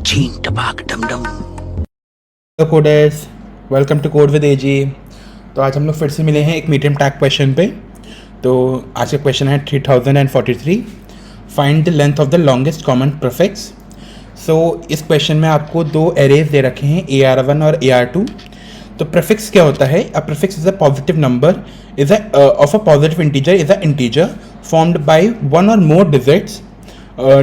छीन टपाक डम डम। Hello coders, welcome to code with AG. तो आज हम लोग फिर से मिले हैं एक मीडियम टैग क्वेश्चन पे। तो आज का क्वेश्चन है 3043, find the length of the longest common prefix. So इस क्वेश्चन में आपको दो एरेज दे रखे हैं, AR1 और AR2। तो प्रीफिक्स क्या होता है? A prefix is a positive number is of a positive integer is a integer formed by one और more digits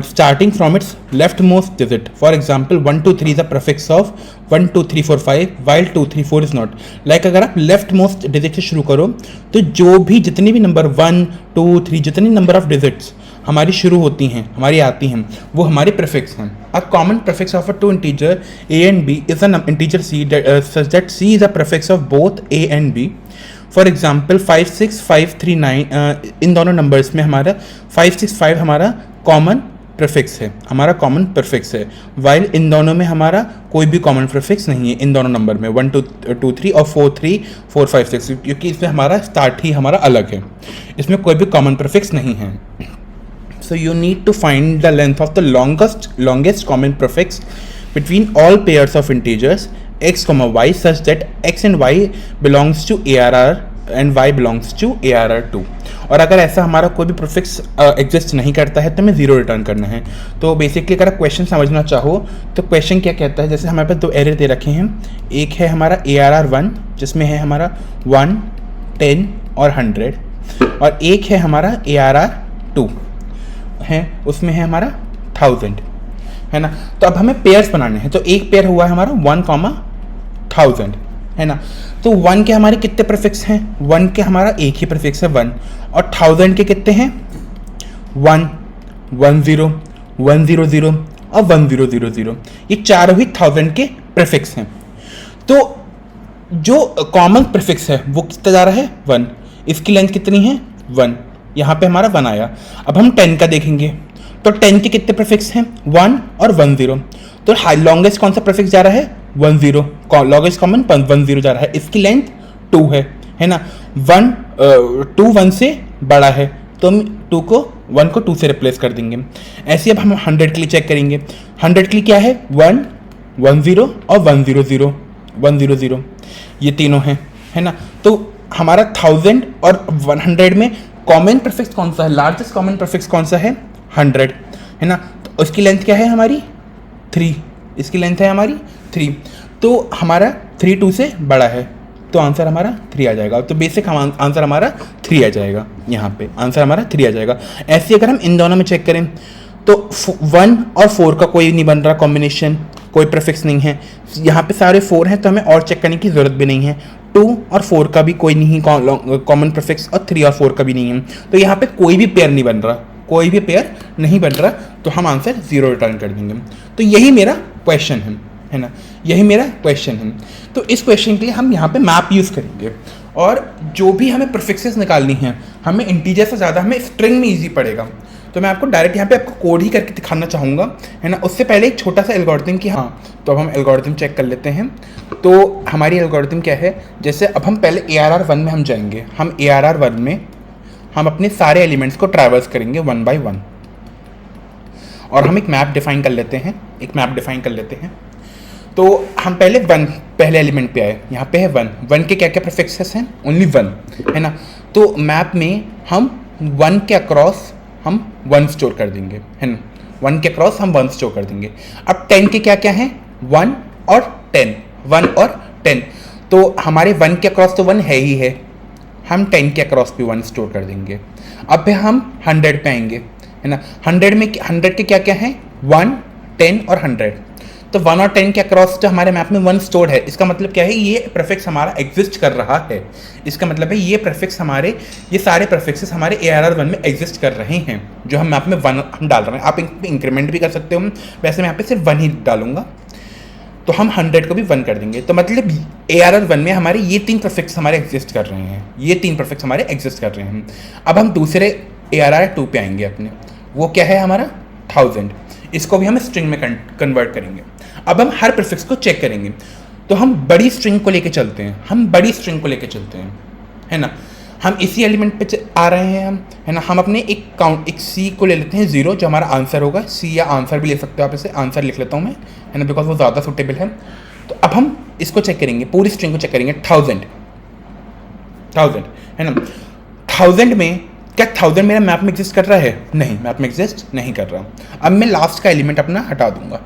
starting from its leftmost digit. For example, 1 2 3 is a prefix of 1 2 3 4 5 while 2 3 4 is not. Like अगर आप leftmost digit से शुरू करो तो जो भी जितने भी नंबर 1 2 3 जितनी नंबर ऑफ डिजिट्स हमारी शुरू होती हैं, हमारी आती हैं, वो हमारे प्रीफिक्स हैं. A common prefix of a two integer a and b is an integer c such that c is a prefix of both a and b. For example 5 6 5 3 9 इन दोनों नंबर्स में हमारा 5 6 5 हमारा कॉमन प्रीफिक्स है, हमारा common prefix है, while in दोनों में हमारा कोई भी कॉमन प्रीफिक्स नहीं है. इन दोनों नंबर में 1 2 3 और 4 3 4 5 6, क्योंकि इसमें हमारा स्टार्ट ही हमारा अलग है, इसमें कोई भी कॉमन प्रीफिक्स नहीं है. So you need to find the length of the longest common prefix between all pairs of integers x, y such that x and y belongs to ARR and y belongs to ARR2. और अगर ऐसा हमारा कोई भी prefix exist नहीं करता है तो हमें ज़ीरो रिटर्न करना है. तो बेसिकली अगर आप क्वेश्चन समझना चाहो तो क्वेश्चन क्या कहता है, जैसे हमारे पास दो एरे दे रखे हैं. एक है हमारा ARR1 जिसमें है हमारा 1 10 और 100, और एक है हमारा ARR2 है, उसमें है हमारा 1000, है ना. तो अब हमें पेयर्स बनाने हैं. तो एक पेयर हुआ है हमारा 1,1000, है ना. तो 1 के हमारे कितने प्रीफिक्स हैं? 1 के हमारा एक ही प्रीफिक्स है 1, और 1000 के कितने हैं? 1 1 0 1 0 0 और 1 0 0 0. ये चारों ही 1000 के प्रीफिक्स हैं. तो जो कॉमन प्रीफिक्स है वो कितना जा रहा है? 1. इसकी लेंथ कितनी है? 1. यहाँ पे हमारा 1 आया. अब हम 10 का देखेंगे तो 10 के कितने प्रीफिक्स हैं? 1 और 1 0. तो लॉन्गेस्ट कौन सा प्रीफिक्स जा रहा है? 1 0. लॉन्गेस्ट कॉमन 1 0 जा रहा है. इसकी लेंथ 2 है ना. 2 1 से बड़ा है तो हम 1 को 2 से रिप्लेस कर देंगे. ऐसे अब हम 100 के लिए चेक करेंगे. 100 के लिए क्या है? 1 1 0 और 1 0 0 1 0 0, ये तीनों हैं, है ना. तो हमारा 1000 और 100 में कॉमन प्रीफिक्स कौन सा है? लार्जेस्ट कॉमन प्रीफिक्स कौन सा है? 100, है ना. तो उसकी लेंथ क्या है हमारी? 3. इसकी लेंथ है हमारी 3. तो हमारा 3 2 से बड़ा है तो आंसर हमारा 3 आ जाएगा. तो बेसिक आंसर हमारा 3 आ जाएगा. यहाँ पे आंसर हमारा 3 आ जाएगा. ऐसे अगर हम इन दोनों में चेक करें तो 1 और 4 का कोई नहीं बन रहा कॉम्बिनेशन, कोई प्रीफिक्स नहीं है. यहाँ पे सारे 4 हैं तो हमें और चेक करने की ज़रूरत भी नहीं है. 2 और 4 का भी कोई नहीं कॉमन प्रीफिक्स, और 3 और 4 का भी नहीं है. तो यहाँ पे कोई भी पेयर नहीं बन रहा, कोई भी पेयर नहीं बन रहा, तो हम आंसर 0 रिटर्न कर देंगे. तो यही मेरा क्वेश्चन है ना, यही मेरा क्वेश्चन है. तो इस क्वेश्चन के लिए हम यहाँ पे मैप यूज़ करेंगे, और जो भी हमें प्रीफिक्सेस निकालनी है हमें इंटीजर से ज़्यादा हमें स्ट्रिंग में ईजी पड़ेगा. तो मैं आपको डायरेक्ट यहाँ पे आपको कोड ही करके दिखाना चाहूँगा, है ना. उससे पहले एक छोटा सा एल्गोरिथम की, हाँ, तो अब हम एल्गोरिथम चेक कर लेते हैं. तो हमारी एल्गोरिथम क्या है? जैसे अब हम पहले ARR1 में हम जाएंगे. हम ARR1 में हम अपने सारे एलिमेंट्स को ट्रैवर्स करेंगे 1 by 1, और हम एक मैप डिफाइन कर लेते हैं. तो हम पहले एलिमेंट पे आए. यहाँ पे है 1 के क्या क्या प्रीफिक्सेस हैं? ओनली 1, है ना. तो मैप में हम 1 के अक्रॉस हम 1 स्टोर कर देंगे, है ना. 1 के अक्रॉस हम 1 स्टोर कर देंगे. अब 10 के क्या क्या हैं? 1 और 10. तो हमारे 1 के अक्रॉस तो 1 है ही है, हम 10 के अक्रॉस भी 1 स्टोर कर देंगे. अब हम 100 पे आएंगे, है ना. 100 के क्या क्या हैं? 1 10 और 100. तो 1 और 10 के अक्रॉस जो हमारे मैप में 1 स्टोर्ड है, इसका मतलब क्या है? ये प्रीफिक्स हमारा एग्जिस्ट कर रहा है. इसका मतलब है ये सारे प्रीफिक्सेस हमारे ARR1 में एग्जिस्ट कर रहे हैं, जो हम मैप में 1 हम डाल रहे हैं. आप इंक्रीमेंट भी कर सकते हो, वैसे मैं यहाँ पे सिर्फ 1 ही डालूंगा. तो हम 100 को भी 1 कर देंगे. तो मतलब ARR1 में हमारे ये 3 प्रीफिक्स हमारे एग्जिस्ट कर रहे हैं. अब हम दूसरे ARR2 पे आएंगे अपने. वो क्या है हमारा? 1000. इसको भी हम स्ट्रिंग में कन्वर्ट करेंगे. अब हम हर प्रीफिक्स को चेक करेंगे. तो हम बड़ी स्ट्रिंग को लेके चलते हैं, है ना. हम इसी एलिमेंट पे आ रहे हैं हम, है ना। हम अपने एक सी को ले लेते हैं 0, जो हमारा आंसर होगा। सी या आंसर भी ले सकते हो आप, इसे आंसर लिख लेता हूँ मैं, है ना, बिकॉज वो ज़्यादा सुटेबल है। तो अब हम इसको चेक करेंगे, पूरी स्ट्रिंग को चेक करेंगे। 1000 है ना। 1000 में क्या 1000 मेरा मैप में एग्जिस्ट कर रहा है? नहीं, मैप में एग्जिस्ट नहीं कर रहा। अब मैं लास्ट का एलिमेंट अपना हटा दूंगा।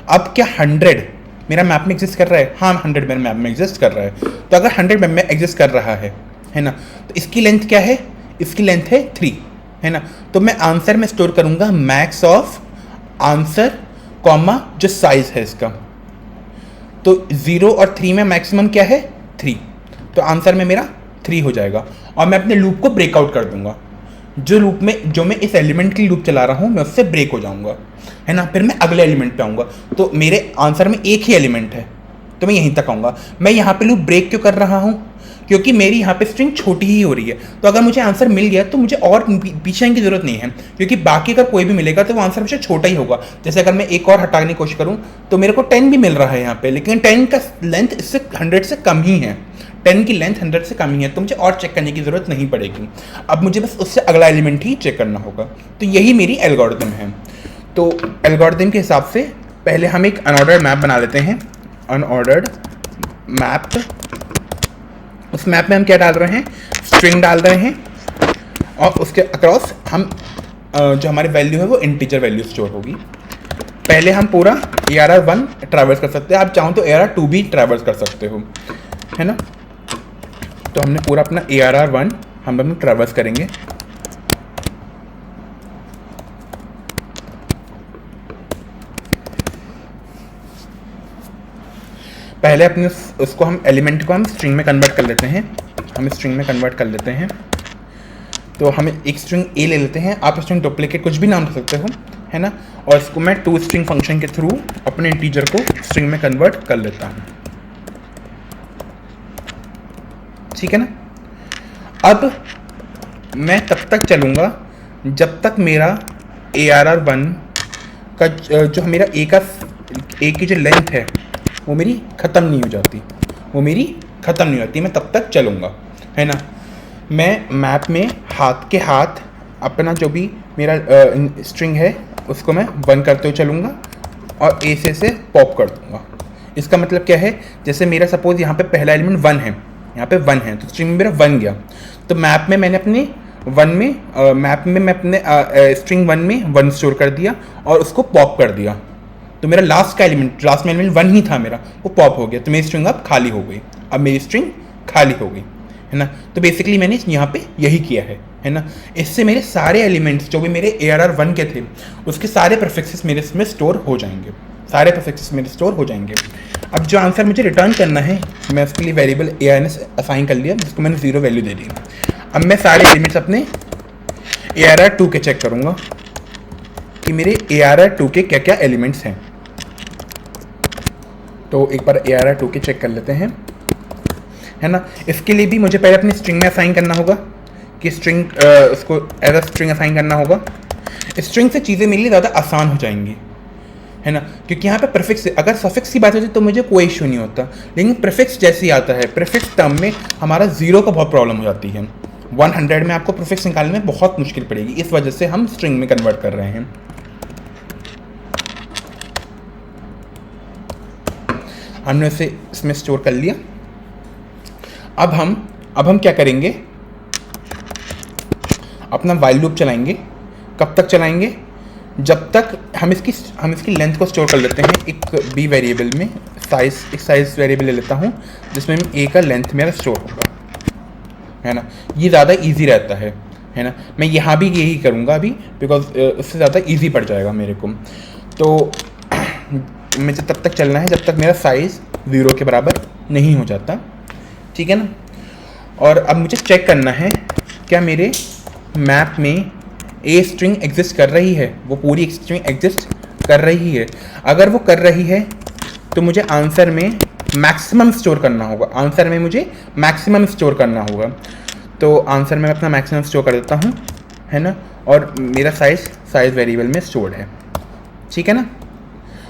अब क्या 100 मेरा मैप में एग्जिस्ट कर रहा है? हाँ, 100 मेरे मैप में एग्जिस्ट कर रहा है। तो अगर 100 मैप में एग्जिस्ट कर रहा है ना, तो इसकी लेंथ क्या है? इसकी लेंथ है 3, है ना। तो मैं आंसर में स्टोर करूंगा मैक्स ऑफ आंसर कॉमा जो साइज है इसका। तो 0 और 3 में मैक्सिमम क्या है? 3। तो आंसर में मेरा 3 हो जाएगा। और मैं अपने लूप को ब्रेकआउट कर दूंगा। जो मैं इस एलिमेंट की लूप चला रहा हूँ, मैं उससे ब्रेक हो जाऊंगा, है ना। फिर मैं अगले एलिमेंट पे आऊँगा। तो मेरे आंसर में एक ही एलिमेंट है, तो मैं यहीं तक आऊँगा। मैं यहाँ पे लूप ब्रेक क्यों कर रहा हूँ? क्योंकि मेरी यहाँ पे स्ट्रिंग छोटी ही हो रही है। तो अगर मुझे आंसर मिल गया तो मुझे और पीछे आने की जरूरत नहीं है, क्योंकि बाकी अगर कोई भी मिलेगा तो वो आंसर मुझे छोटा ही होगा। जैसे अगर मैं एक और हटाने की कोशिश करूँ तो मेरे को 10 भी मिल रहा है यहाँ पे, लेकिन 10 का लेंथ इससे 100 से कम ही है। 10 की लेंथ 100 से कम ही है, तो मुझे और चेक करने की ज़रूरत नहीं पड़ेगी। अब मुझे बस उससे अगला एलिमेंट ही चेक करना होगा। तो यही मेरी एल्गोरिथम है। तो एल्गोरिथम के हिसाब से पहले हम एक अनऑर्डर्ड मैप बना लेते हैं। अनऑर्डर्ड मैप, उस मैप में हम क्या डाल रहे हैं? स्ट्रिंग डाल रहे हैं, और उसके अक्रॉस हम जो हमारी वैल्यू है वो इंटीजर वैल्यू स्टोर होगी। पहले हम पूरा ARR1 ट्रैवर्स कर सकते हैं, आप चाहो तो ARR2 भी ट्रैवर्स कर सकते हो, है ना। तो हमने पूरा अपना ARR1 हम ट्रैवर्स करेंगे। पहले अपने उसको हम एलिमेंट को हम स्ट्रिंग में कन्वर्ट कर लेते हैं। तो हम एक स्ट्रिंग ए ले लेते हैं, आप स्ट्रिंग डुप्लीकेट कुछ भी नाम दे सकते हो, है ना। और इसको मैं टू स्ट्रिंग फंक्शन के थ्रू अपने इंटीजर को स्ट्रिंग में कन्वर्ट कर लेता हूँ, ठीक है ना। अब मैं तब तक चलूँगा जब तक मेरा ARR1 का जो मेरा ए की जो लेंथ है वो मेरी ख़त्म नहीं हो जाती, मैं तब तक चलूँगा, है ना। मैं मैप में हाथ के हाथ अपना जो भी मेरा स्ट्रिंग है उसको मैं 1 करते हुए चलूँगा और ए से पॉप कर दूँगा। इसका मतलब क्या है? जैसे मेरा सपोज यहाँ पे पहला एलिमेंट 1 है, यहाँ पे 1 है, तो स्ट्रिंग में मेरा 1 गया। तो मैप में मैंने अपने मैं अपने स्ट्रिंग 1 में 1 स्टोर कर दिया और उसको पॉप कर दिया। तो मेरा लास्ट में एलिमेंट 1 ही था मेरा, वो पॉप हो गया। तो मेरी स्ट्रिंग अब खाली हो गई, है ना। तो बेसिकली मैंने यहाँ पे यही किया है ना। इससे मेरे सारे एलिमेंट्स जो भी मेरे ARR1 के थे उसके सारे प्रीफिक्सेस मेरे इसमें स्टोर हो जाएंगे, अब जो आंसर मुझे रिटर्न करना है, मैं उसके लिए वेरिएबल ARN असाइन कर लिया, जिसको मैंने 0 वैल्यू दे दी। अब मैं सारे एलिमेंट्स अपने ARR2 के चेक करूँगा कि मेरे ARR2 के क्या क्या एलिमेंट्स हैं। तो एक बार ARR2 के चेक कर लेते हैं, है ना। इसके लिए भी मुझे पहले अपनी स्ट्रिंग में असाइन करना होगा कि उसको एज अ स्ट्रिंग असाइन करना होगा। स्ट्रिंग से चीज़ें मेरे लिए ज़्यादा आसान हो जाएंगी, है ना, क्योंकि यहाँ पे प्रीफिक्स, अगर सफिक्स की बात होती तो मुझे कोई इशू नहीं होता, लेकिन प्रीफिक्स जैसे ही आता है, प्रीफिक्स टर्म में हमारा 0 का बहुत प्रॉब्लम हो जाती है। 100 में आपको प्रीफिक्स निकालने में बहुत मुश्किल पड़ेगी, इस वजह से हम स्ट्रिंग में कन्वर्ट कर रहे हैं। हमने उसे इसमें स्टोर कर लिया। अब हम क्या करेंगे? अपना वाइल लूप चलाएंगे। कब तक चलाएंगे? जब तक हम इसकी लेंथ को स्टोर कर लेते हैं एक बी वेरिएबल में। एक साइज वेरिएबल ले लेता हूँ जिसमें ए का लेंथ मेरा स्टोर होगा, है ना। ये ज़्यादा इजी रहता है ना। मैं यहाँ भी यही करूँगा अभी, बिकॉज उससे ज़्यादा इजी पड़ जाएगा मेरे को। तो मुझे तब तक चलना है जब तक मेरा साइज़ 0 के बराबर नहीं हो जाता, ठीक है ना। और अब मुझे चेक करना है क्या मेरे मैप में ए स्ट्रिंग एग्जिस्ट कर रही है, वो पूरी स्ट्रिंग एग्जिस्ट कर रही है। अगर वो कर रही है तो मुझे आंसर में मैक्सिमम स्टोर करना होगा, तो आंसर में अपना मैक्सिमम स्टोर कर देता हूँ, है ना। और मेरा साइज वेरिएबल में स्टोर्ड है, ठीक है ना।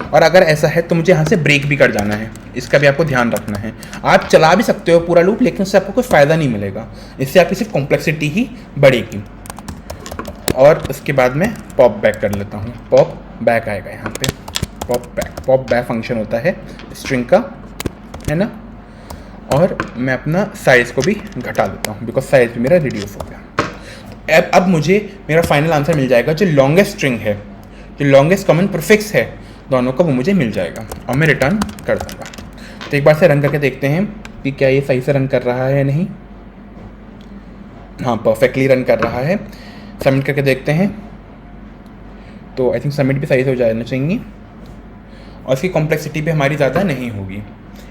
और अगर ऐसा है तो मुझे यहाँ से ब्रेक भी कर जाना है, इसका भी आपको ध्यान रखना है। आप चला भी सकते हो पूरा लूप, लेकिन उससे आपको कोई फ़ायदा नहीं मिलेगा, इससे आपकी सिर्फ कॉम्प्लेक्सिटी ही बढ़ेगी। और उसके बाद मैं पॉप बैक कर लेता हूँ, पॉप बैक आएगा यहाँ पे, पॉप बैक फंक्शन होता है स्ट्रिंग का, है ना। और मैं अपना साइज़ को भी घटा देता हूँ, बिकॉज साइज़ भी मेरा रिड्यूस हो गया। अब मुझे मेरा फाइनल आंसर मिल जाएगा, जो लॉन्गेस्ट स्ट्रिंग है, जो लॉन्गेस्ट कॉमन प्रीफिक्स है दोनों का, वो मुझे मिल जाएगा और मैं रिटर्न कर दूँगा। तो एक बार से रन करके देखते हैं कि क्या ये सही से रन कर रहा है या नहीं। हाँ, परफेक्टली रन कर रहा है। सबमिट करके देखते हैं, तो आई थिंक सबमिट भी सही से हो जाना चाहिए, और इसकी कॉम्प्लेक्सिटी भी हमारी ज़्यादा नहीं होगी,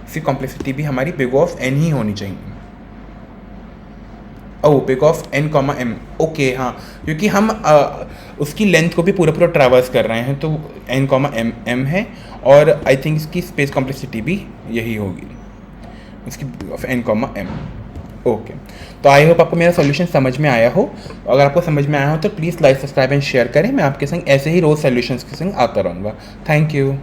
इसकी कॉम्प्लेक्सिटी भी हमारी बिग ऑफ n ही होनी चाहिए। Oh, big of n comma m, okay, हाँ, क्योंकि हम उसकी लेंथ को भी पूरा ट्रैवर्स कर रहे हैं, तो n कॉमा m है, और आई थिंक इसकी स्पेस कॉम्प्लेक्सिटी भी यही होगी, इसकी big of n comma m। Okay, तो आई होप आपको मेरा सॉल्यूशन समझ में आया हो। अगर आपको समझ में आया हो तो please like, subscribe and share करें। मैं आपके संग ऐसे ही रोज़ सॉल्यूशंस के संग आता रहूँगा। Thank you.